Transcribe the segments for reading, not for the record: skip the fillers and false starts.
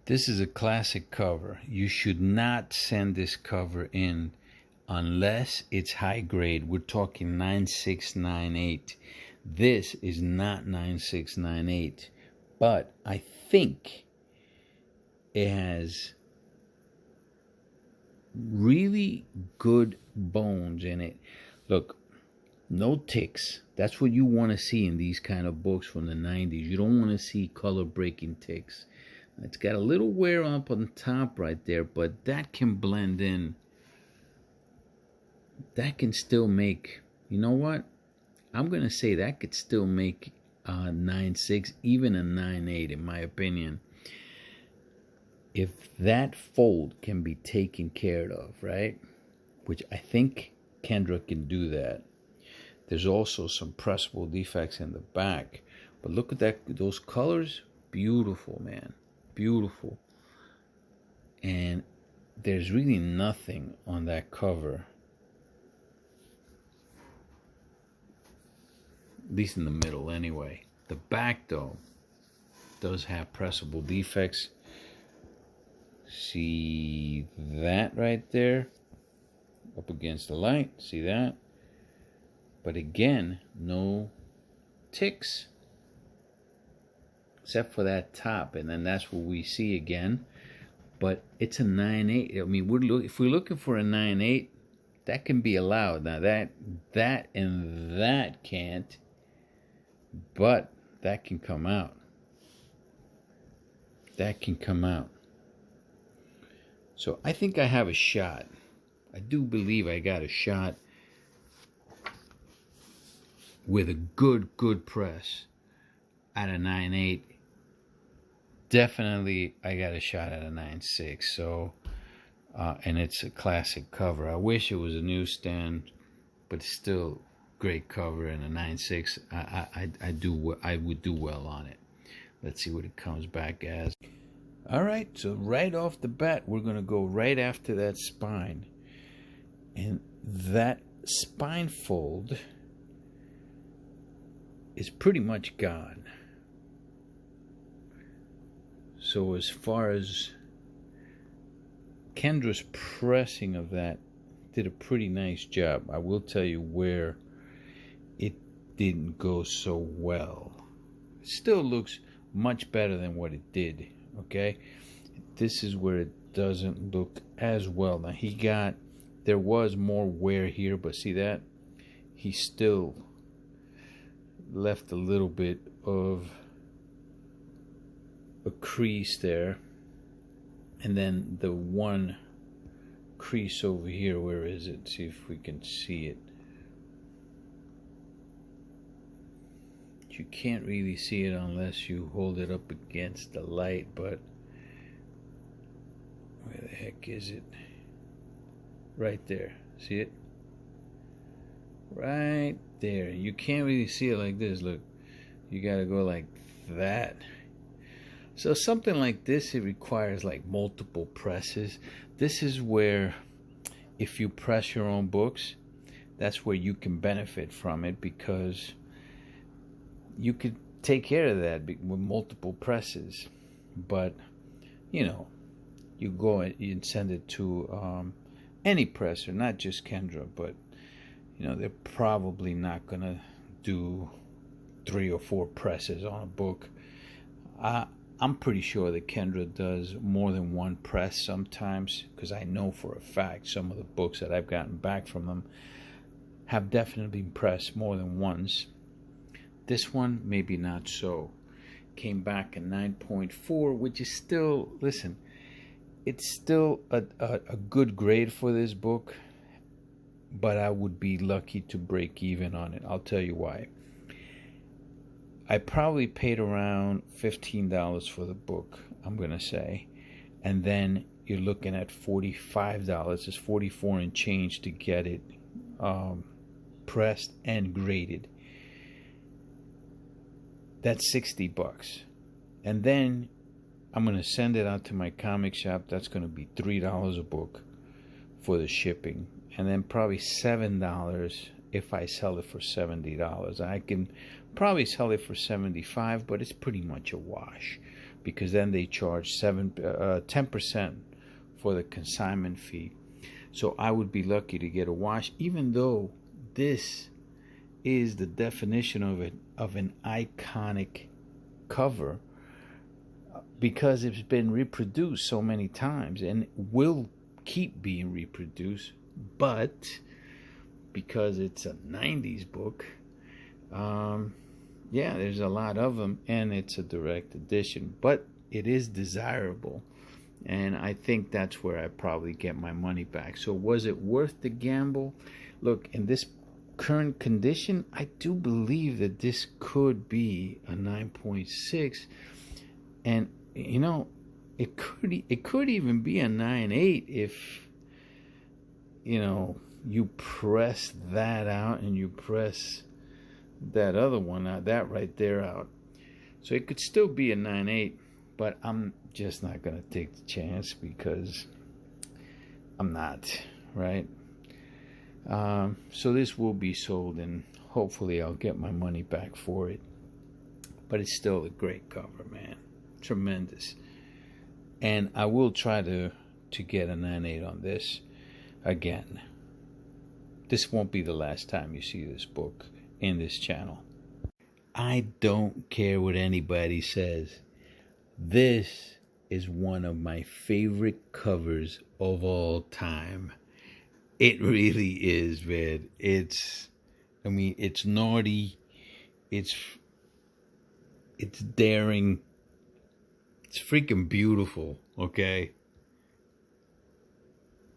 This is a classic cover. You should not send this cover in unless it's high grade. We're talking 9698. This is not 9698, but I think it has really good bones in it. Look, no ticks. That's what you want to see in these kind of books from the 90s. You don't want to see color breaking ticks. It's got a little wear up on the top right there, but that can blend in. That can still make, you know what? I'm going to say that could still make a 9.6, even a 9.8 in my opinion. If that fold can be taken care of, right? Which I think Kendra can do that. There's also some pressable defects in the back. But look at that, those colors, beautiful, man. Beautiful. And there's really nothing on that cover, at least in the middle anyway. The back though does have pressable defects. See that right there up against the light, see that? But again, no ticks except for that top, and then that's what we see again. But it's a 9.8. I mean, if we're looking for a 9.8, that can be allowed. Now that and that can't, but that can come out. That can come out. So I think I have a shot. I do believe I got a shot with a good press at a 9.8. Definitely I got a shot at a 9.6. So and it's a classic cover. I wish it was a newsstand, but still great cover, and a 9.6 I would do well on it. Let's see what it comes back as. All right, so right off the bat we're going to go right after that spine, and that spine fold is pretty much gone. So as far as Kendra's pressing of that, did a pretty nice job. I will tell you where it didn't go so well. It still looks much better than what it did, okay? This is where it doesn't look as well. Now there was more wear here, but see that? He still left a little bit of a crease there, and then the one crease over here, where is it? See if we can see it. You can't really see it unless you hold it up against the light, but where the heck is it? Right there, see it? Right there. You can't really see it like this. Look, you gotta go like that. So something like this, it requires like multiple presses. This is where, if you press your own books, that's where you can benefit from it, because you could take care of that with multiple presses. But you know, you go and send it to any presser, not just Kendra, but you know, they're probably not gonna do 3 or 4 presses on a book. I'm pretty sure that Kendra does more than one press sometimes, because I know for a fact some of the books that I've gotten back from them have definitely been pressed more than once. This one, maybe not so. Came back in 9.4, which is still, listen, it's still a good grade for this book, but I would be lucky to break even on it. I'll tell you why. I probably paid around $15 for the book, I'm going to say. And then you're looking at $45. It's 44 and change to get it pressed and graded. That's $60. And then I'm going to send it out to my comic shop. That's going to be $3 a book for the shipping. And then probably $7 if I sell it for $70. I can probably sell it for $75, but it's pretty much a wash. because then they charge 10% for the consignment fee. So I would be lucky to get a wash, even though this is the definition of an iconic cover, because it's been reproduced so many times and will keep being reproduced. But because it's a 90s book, yeah, there's a lot of them, and it's a direct edition, but it is desirable, and I think that's where I probably get my money back. So was it worth the gamble? Look, in this current condition, I do believe that this could be a 9.6, and you know, it could even be a 9.8 if, you know, you press that out and you press that other one out, that right there out. So it could still be a 9.8, but I'm just not gonna take the chance, because I'm not, right? So this will be sold, and hopefully I'll get my money back for it. But it's still a great cover, man. Tremendous. And I will try to get a 9.8 on this again. This won't be the last time you see this book in this channel. I don't care what anybody says. This is one of my favorite covers of all time. It really is, man. It's naughty. It's daring. It's freaking beautiful, okay?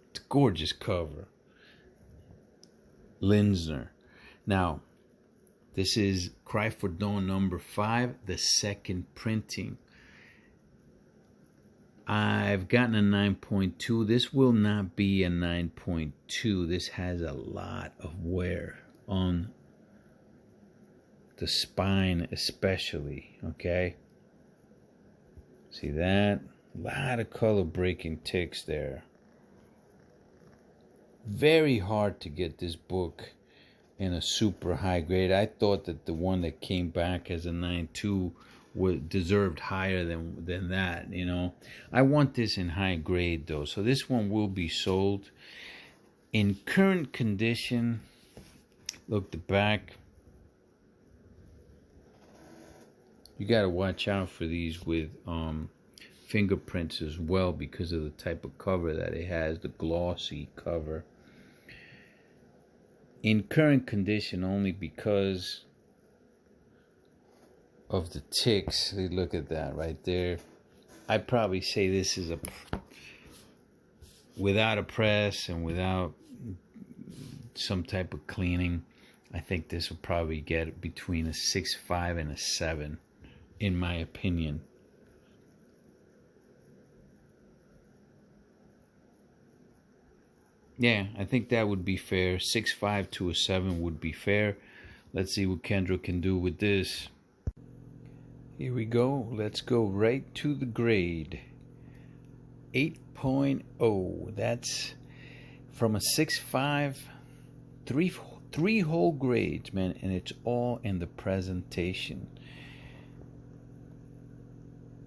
It's a gorgeous cover. Linsner. Now, this is Cry for Dawn number 5, the second printing. I've gotten a 9.2. This will not be a 9.2. This has a lot of wear on the spine especially, okay? See that? A lot of color breaking ticks there. Very hard to get this book in a super high grade. I thought that the one that came back as a 9.2 deserved higher than that, you know. I want this in high grade though, so this one will be sold. In current condition, look, the back, you got to watch out for these with fingerprints as well, because of the type of cover that it has, the glossy cover. In current condition, only because of the ticks. Look at that right there. I'd probably say this is without a press and without some type of cleaning, I think this will probably get between a 6.5 and a 7, in my opinion. Yeah, I think that would be fair. 6.5 to a 7 would be fair. Let's see what Kendra can do with this. Here we go. Let's go right to the grade. 8.0. That's from a 6.5. Three whole grades, man, and it's all in the presentation.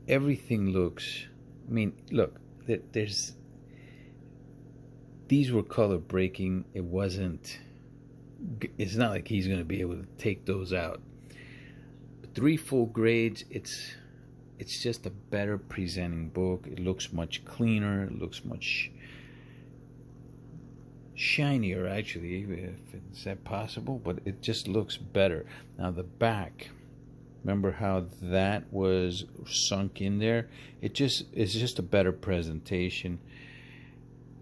Everything looks, I mean, look, these were color breaking. It's not like he's going to be able to take those out. But 3 full grades, it's just a better presenting book. It looks much cleaner. It looks much shinier, actually, if it's that possible. But it just looks better. Now the back, remember how that was sunk in there? It's just a better presentation.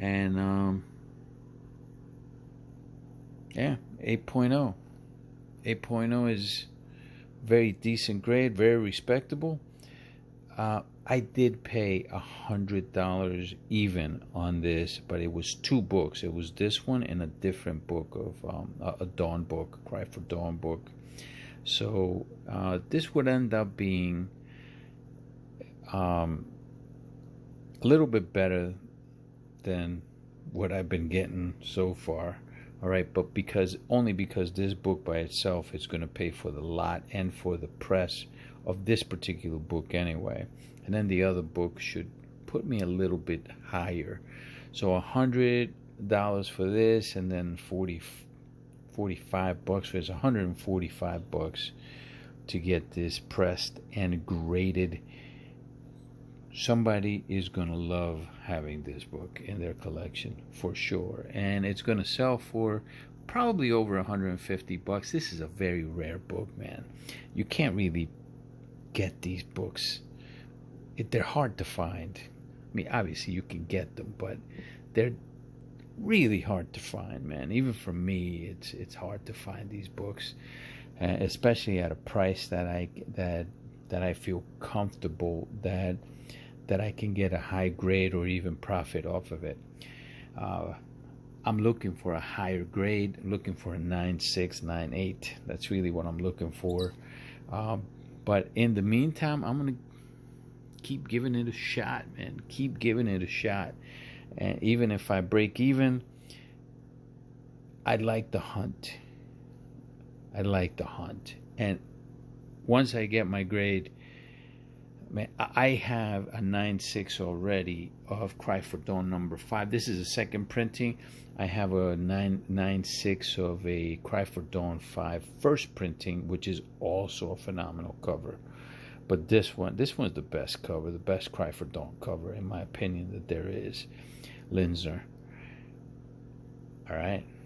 And yeah, 8.0. 8.0 is very decent grade, very respectable. I did pay $100 even on this, but it was 2 books. It was this one and a different book of a Dawn book, Cry for Dawn book. So this would end up being a little bit better than what I've been getting so far. All right, but only because this book by itself is going to pay for the lot and for the press of this particular book anyway. and then the other book should put me a little bit higher. So $100 for this, and then 45 bucks for this. 145 bucks to get this pressed and graded. Somebody is going to love having this book in their collection for sure, and it's going to sell for probably over 150 bucks. This is a very rare book, man. You can't really get these books. They're hard to find. I mean, obviously you can get them, but they're really hard to find, man. Even for me, it's hard to find these books, especially at a price that I feel comfortable that I can get a high grade or even profit off of it. I'm looking for a higher grade. I'm looking for a 9.6, 9.8. That's really what I'm looking for. But in the meantime, I'm gonna keep giving it a shot, man. Keep giving it a shot. And even if I break even, I'd like the hunt. I like the hunt. And once I get my grade, man, I have a 9.6 already of Cry for Dawn number 5. This is a second printing. I have a 9.6 of a Cry for Dawn 5 first printing, which is also a phenomenal cover. But this one's the best cover, the best Cry for Dawn cover, in my opinion, that there is. Linzer. All right.